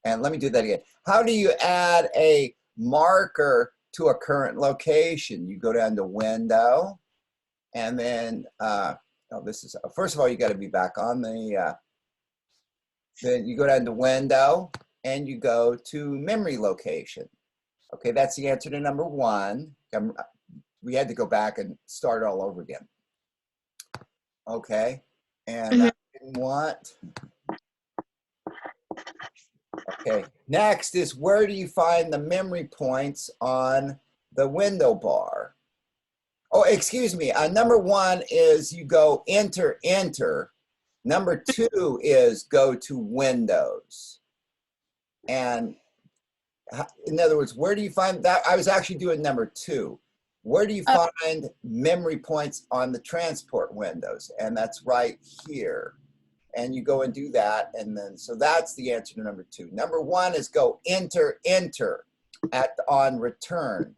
And let me do that again. How do you add a marker to a current location? You go down to Window, and then, first of all, you got to be back on the, then you go down to Window, and you go to Memory Location. Okay, that's the answer to number 1. We had to go back and start all over again. Okay, and I didn't want. Okay, next is where do you find the memory points on the window bar? Oh, excuse me. Number 1 is you go enter, enter. Number 2 is go to Windows. And in other words, where do you find that? I was actually doing number 2. Where do you find memory points on the transport windows? And that's right here. And you go and do that, and then so that's the answer to number 2. Number 1 is go enter, enter on return.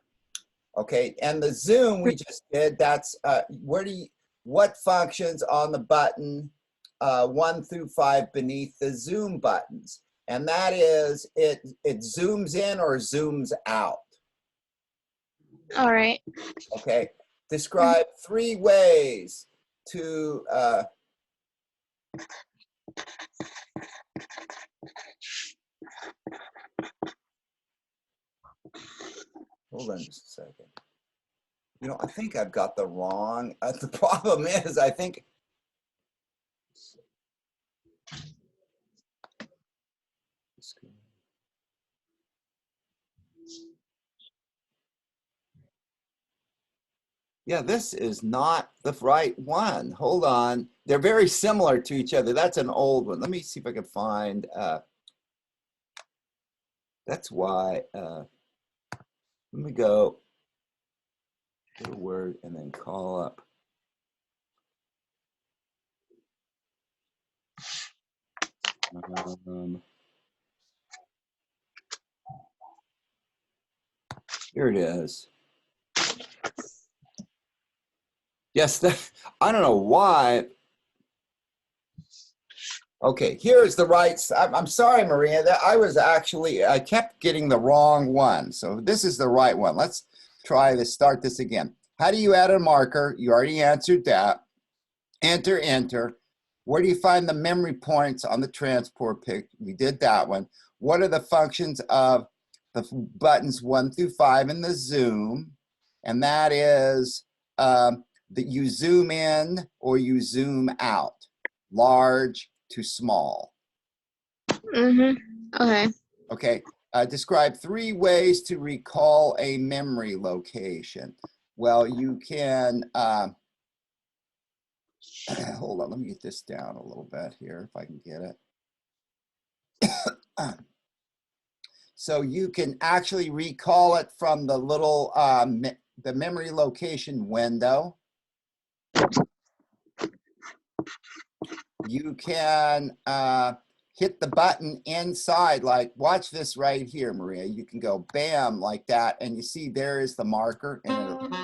Okay, and the zoom we just did, that's what functions on the button 1 through 5 beneath the zoom buttons? And that is it zooms in or zooms out. All right. Okay, describe 3 ways to hold on just a second. You know, I think I've got the wrong, the problem is I think, yeah, this is not the right one. Hold on. They're very similar to each other. That's an old one. Let me see if I can find, that's why, let me go to the word and then call up. Here it is. Yes, I don't know why. Okay, here's the right. I'm sorry, Maria. I kept getting the wrong one. So this is the right one. Let's try to start this again. How do you add a marker? You already answered that. Enter, enter. Where do you find the memory points on the transport pic? We did that one. What are the functions of the buttons 1 through 5 in the zoom? And that is that you zoom in or you zoom out, large to small. Okay. Okay. Describe 3 ways to recall a memory location. Well, you can, hold on, let me get this down a little bit here if I can get it. So you can actually recall it from the little, the memory location window. You can hit the button inside, like watch this right here, Maria. You can go bam like that, and you see there is the marker, and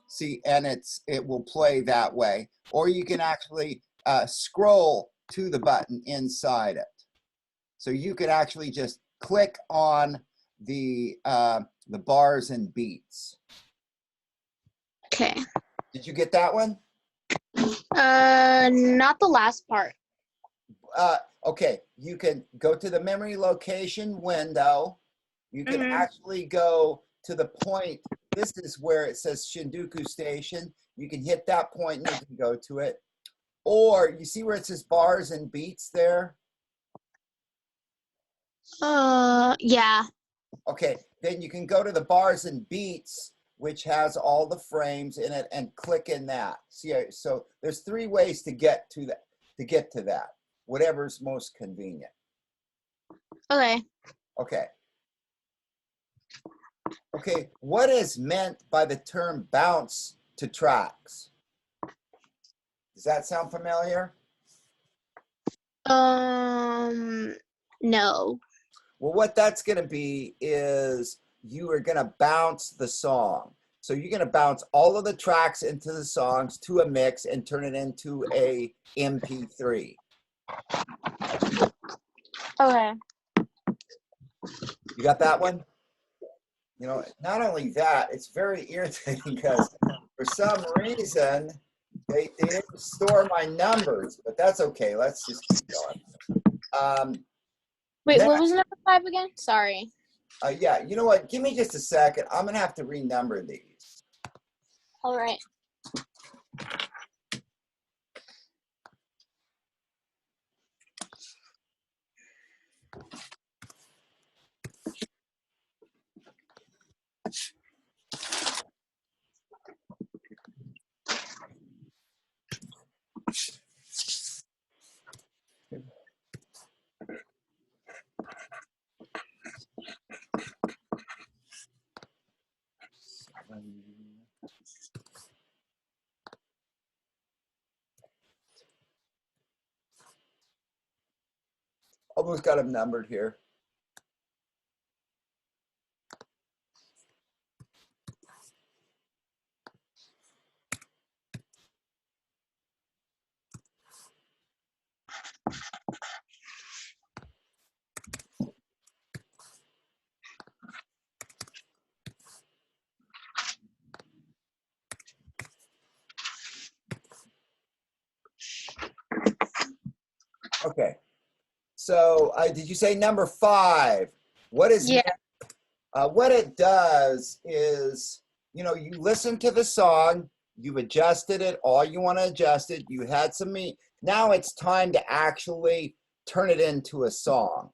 see, and it will play that way. Or you can actually scroll to the button inside it. So you could actually just click on the bars and beats. Okay. Did you get that one? Not the last part. Okay, you can go to the memory location window. You can actually go to the point. This is where it says Shinjuku Station. You can hit that point and you can go to it. Or you see where it says bars and beats there? Yeah. Okay, then you can go to the bars and beats, which has all the frames in it, and click in that. See, so there's 3 ways to get to that, whatever's most convenient. Okay. Okay. Okay, what is meant by the term bounce to tracks? Does that sound familiar? No. Well, what that's going to be is you are going to bounce the song. So you're going to bounce all of the tracks into the songs to a mix and turn it into a MP3. Okay. You got that one? You know, not only that, it's very irritating because for some reason they didn't store my numbers, but that's okay. Let's just keep going. Wait, Next, what was number 5 again? Sorry. yeah, you know what? Give me just a second. I'm gonna have to renumber these. All right. Almost got them numbered here. Okay. So did you say number 5? What is Yeah. what it does is, you know, you listen to the song, you've adjusted it, all you want to adjust it, you had some meat. Now it's time to actually turn it into a song.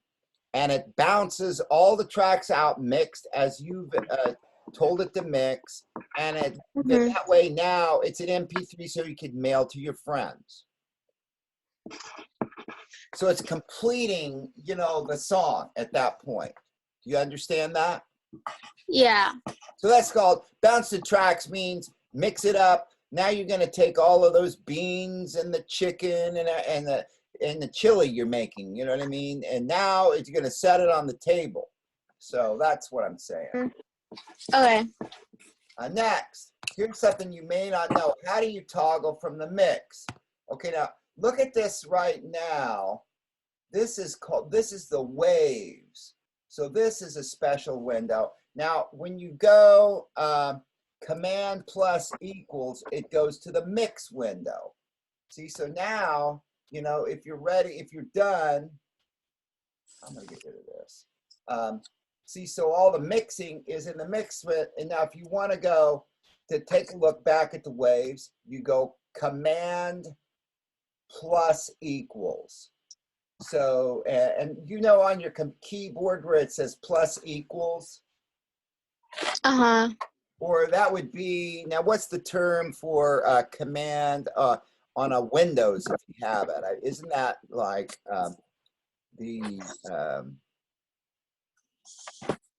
And it bounces all the tracks out mixed as you've told it to mix. And that way now it's an MP3 so you can mail to your friends. So it's completing, you know, the song at that point. Do you understand that? Yeah. So that's called bounce the tracks, means mix it up. Now you're going to take all of those beans and the chicken and the chili you're making, you know what I mean? And now it's going to set it on the table. So that's what I'm saying. Okay. Next, here's something you may not know. How do you toggle from the mix? Okay, now look at this right now. This is the waves. So this is a special window. Now, when you go command plus equals, it goes to the mix window. See, so now, you know, if you're ready, if you're done, I'm gonna get rid of this. See, so all the mixing is in the mix with, and now if you wanna go to take a look back at the waves, you go command plus equals. So, and you know on your keyboard where it says plus equals? Uh-huh. Or that would be, now what's the term for command on a Windows if you have it? Isn't that like you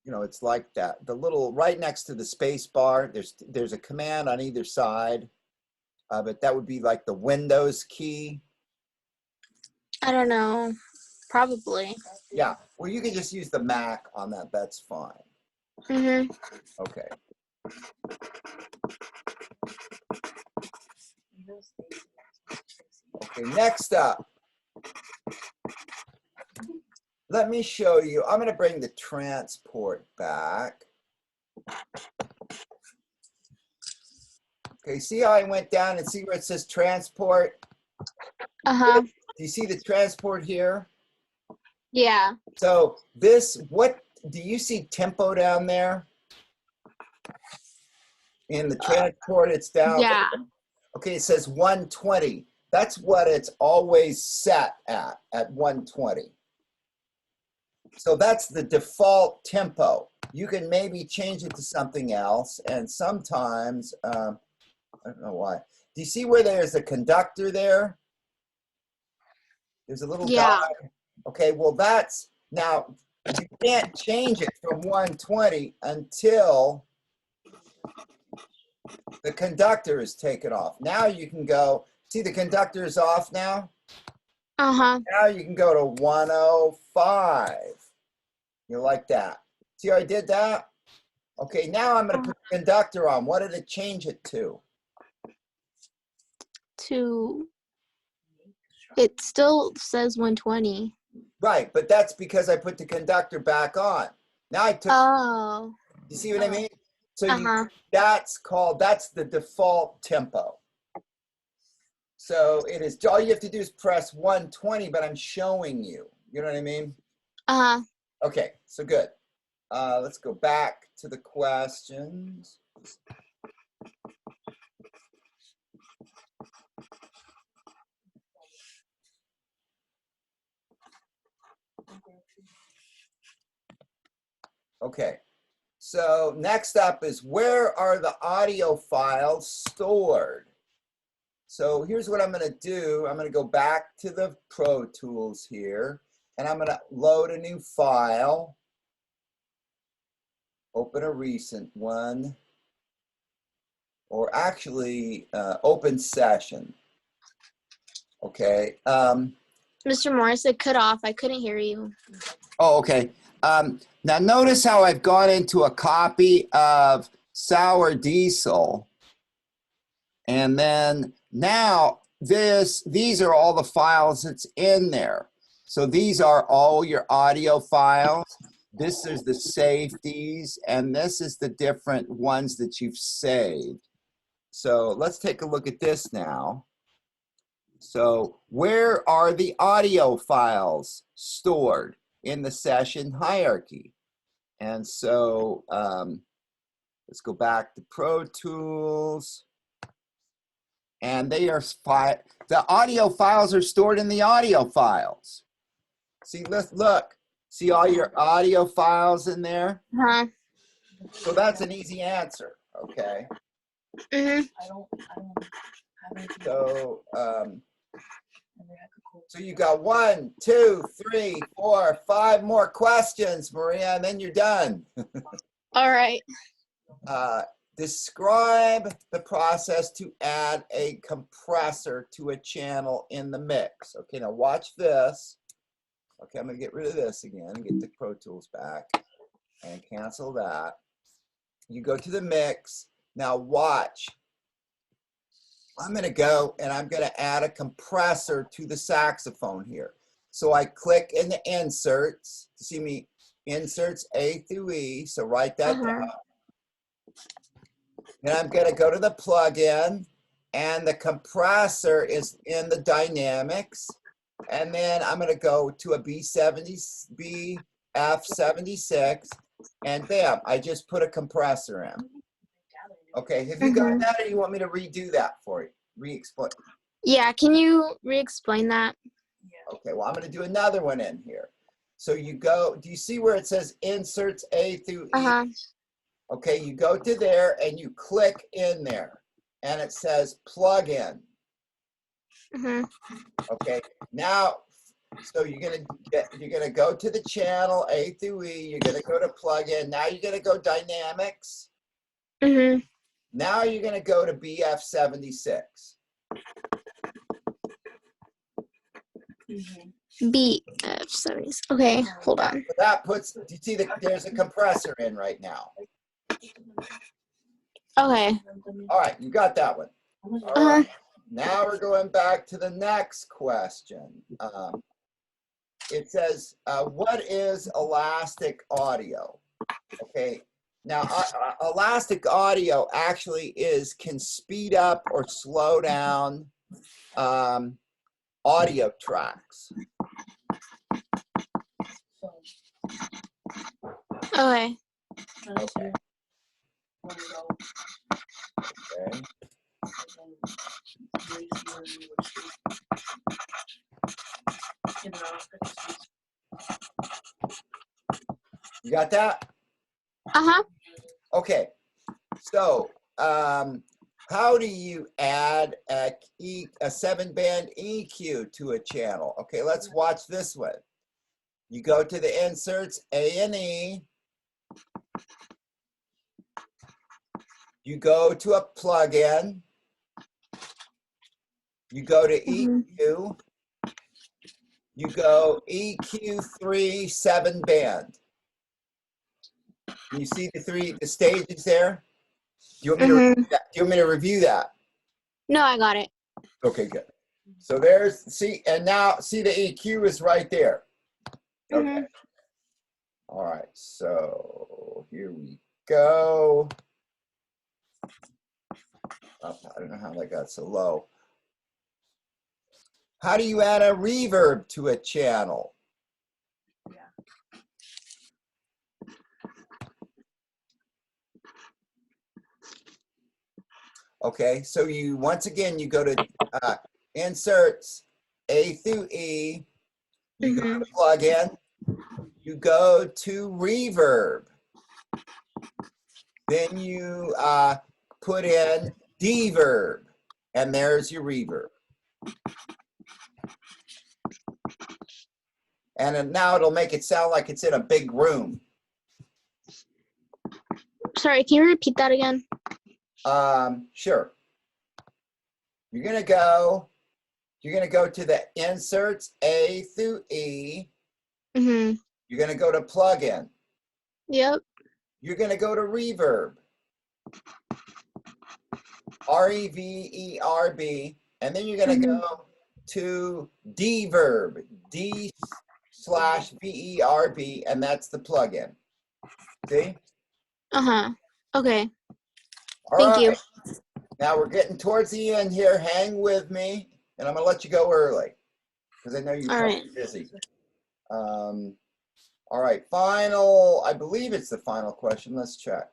know, it's like that. The little, right next to the space bar, there's a command on either side, but that would be like the Windows key. I don't know. Probably. Yeah, well, you can just use the Mac on that. That's fine. Okay. Okay, next up. Let me show you. I'm going to bring the transport back. Okay, see how I went down and see where it says transport? Uh-huh. Do you see the transport here? Yeah. So this, what, do you see tempo down there? In the transport, it's down. Yeah. Okay, it says 120. That's what it's always set at 120. So that's the default tempo. You can maybe change it to something else, and sometimes, I don't know why. Do you see where there's a conductor there? There's a little guy. Okay, well that's, now you can't change it from 120 until the conductor is taken off. Now you can go, see the conductor is off now? Uh-huh. Now you can go to 105. You like that? See how I did that? Okay, now I'm going to put the conductor on. What did it change it to? It still says 120. Right, but that's because I put the conductor back on. Now I took, Oh. you see what I mean? So Uh-huh. that's the default tempo. So it is, all you have to do is press 120, but I'm showing you. You know what I mean? Uh-huh. Okay, so good. Let's go back to the questions. Okay, so next up is, where are the audio files stored? So here's what I'm going to do. I'm going to go back to the Pro Tools here, and I'm going to load a new file. Open a recent one, or actually open session. Okay. Mr. Morris, it cut off. I couldn't hear you. Oh, okay. Now notice how I've gone into a copy of Sour Diesel, and then now these are all the files that's in there. So these are all your audio files. This is the safeties, and this is the different ones that you've saved. So let's take a look at this now. So where are the audio files stored? In the session hierarchy. And so let's go back to Pro Tools. And they are the audio files are stored in the audio files. See, let's look. See all your audio files in there? Uh-huh. So that's an easy answer, okay? Mm-hmm. So, so you got 1, 2, 3, 4, 5 more questions, Maria, and then you're done. All right. Describe the process to add a compressor to a channel in the mix. Okay, now watch this. Okay, I'm gonna get rid of this again, get the Pro Tools back, and cancel that. You go to the mix. Now watch. I'm gonna go and I'm gonna add a compressor to the saxophone here. So I click in the inserts. See me, inserts A through E, so write that down. Then I'm going to go to the plugin, and the compressor is in the dynamics. And then I'm going to go to a BF76, and bam, I just put a compressor in. Okay, have you got that, or you want me to redo that for you? Re-explain. Yeah, can you re-explain that? Okay, well, I'm going to do another one in here. So you go, do you see where it says inserts A through E? Uh-huh. Okay, you go to there and you click in there, and it says plug-in. Mm-hmm. Okay, now, so you're gonna go to the channel A through E. You're gonna go to plug-in. Now you're gonna go dynamics. Mm-hmm. Now you're gonna go to BF76. BF70s. Okay, hold on. So that puts. Do you see there's a compressor in right now? Okay. All right, you got that one. All right. Now we're going back to the next question. It says, what is elastic audio? Okay, now elastic audio actually can speed up or slow down audio tracks. Okay. Okay. Okay. You got that? Uh-huh. Okay. So, how do you add a 7-band EQ to a channel? Okay, let's watch this one. You go to the inserts A and E. You go to a plugin. You go to EQ. You go EQ3 7-band. You see the stages there? Do you want me to review that? Do you want me to review that? No, I got it. Okay, good. So there's, see, and now see the EQ is right there. Okay. All right, so here we go. Oh, I don't know how that got so low. How do you add a reverb to a channel? Okay, so you, once again, you go to inserts, A through E, you go to plugin, you go to reverb, then you put in deverb, and there's your reverb. And then now it'll make it sound like it's in a big room. Sorry, can you repeat that again? Sure. You're gonna go to the inserts A through E. You're gonna go to plugin. Yep. You're gonna go to reverb. R-E-V-E-R-B, and then you're gonna go to deverb, D/V-E-R-B, and that's the plugin. See? Okay. All Thank right. you. Now we're getting towards the end here. Hang with me, and I'm gonna let you go early because I know you're probably busy. All right, final. I believe it's the final question. Let's check.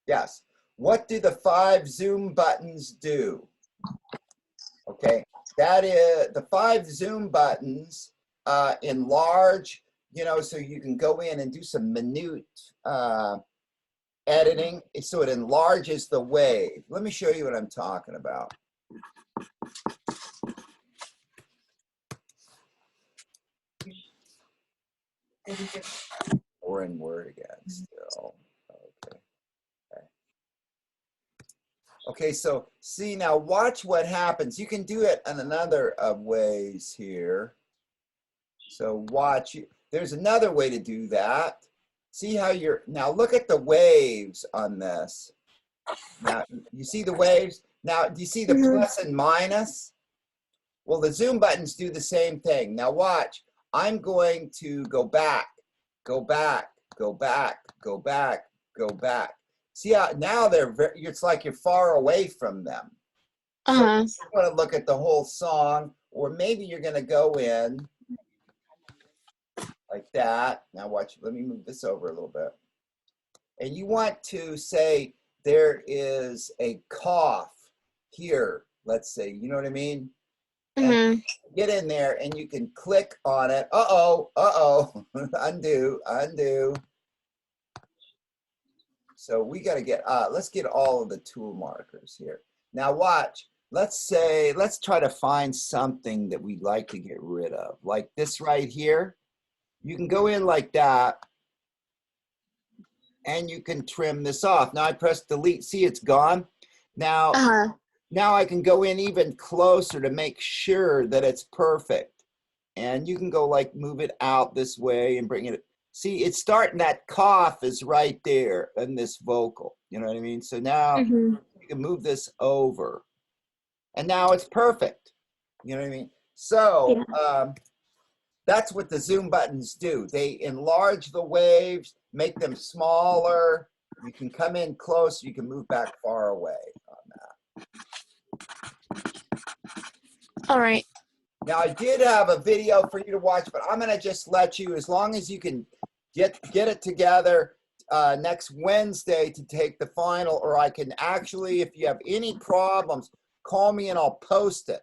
Yes. What do the 5 zoom buttons do? Okay, that is the 5 zoom buttons enlarge, so you can go in and do some minute editing. So it enlarges the wave. Let me show you what I'm talking about. We're in Word again still. Okay. Okay, so see, now watch what happens. You can do it in another of ways here. So watch, there's another way to do that. See how now look at the waves on this. Now, you see the waves? Now, do you see the plus and minus? Well, the zoom buttons do the same thing. Now watch, I'm going to go back, go back, go back, go back, go back. See how now it's like you're far away from them. So you want to look at the whole song, or maybe you're going to go in like that. Now watch, let me move this over a little bit. And you want to say there is a cough here, let's say, you know what I mean? And get in there and you can click on it. Undo, undo. So we got to get, let's get all of the tool markers here. Now watch, let's try to find something that we'd like to get rid of. Like this right here. You can go in like that and you can trim this off. Now I press delete, see it's gone. Now, now I can go in even closer to make sure that it's perfect. And you can go like move it out this way and bring it. See, it's starting, that cough is right there in this vocal. You know what I mean? So now you can move this over. And now it's perfect. You know what I mean? So that's what the zoom buttons do. They enlarge the waves, make them smaller. You can come in close, you can move back far away on that. All right. Now I did have a video for you to watch, but I'm gonna just let you, as long as you can get it together next Wednesday to take the final, or I can actually, if you have any problems, call me and I'll post it.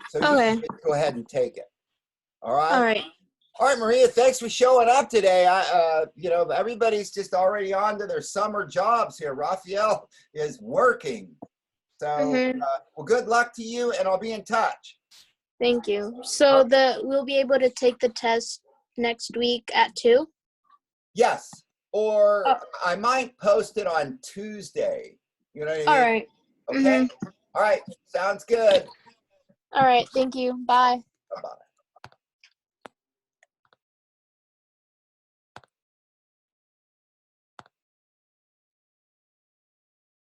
So you can just go ahead and take it. All right. All right. All right, Maria, thanks for showing up today. Everybody's just already on to their summer jobs here. Raphael is working. So, well, good luck to you, and I'll be in touch. Thank you. So we'll be able to take the test next week at 2? Yes, or I might post it on Tuesday. You know what I mean? All right. Okay. All right. Sounds good. All right. Thank you. Bye. Bye-bye.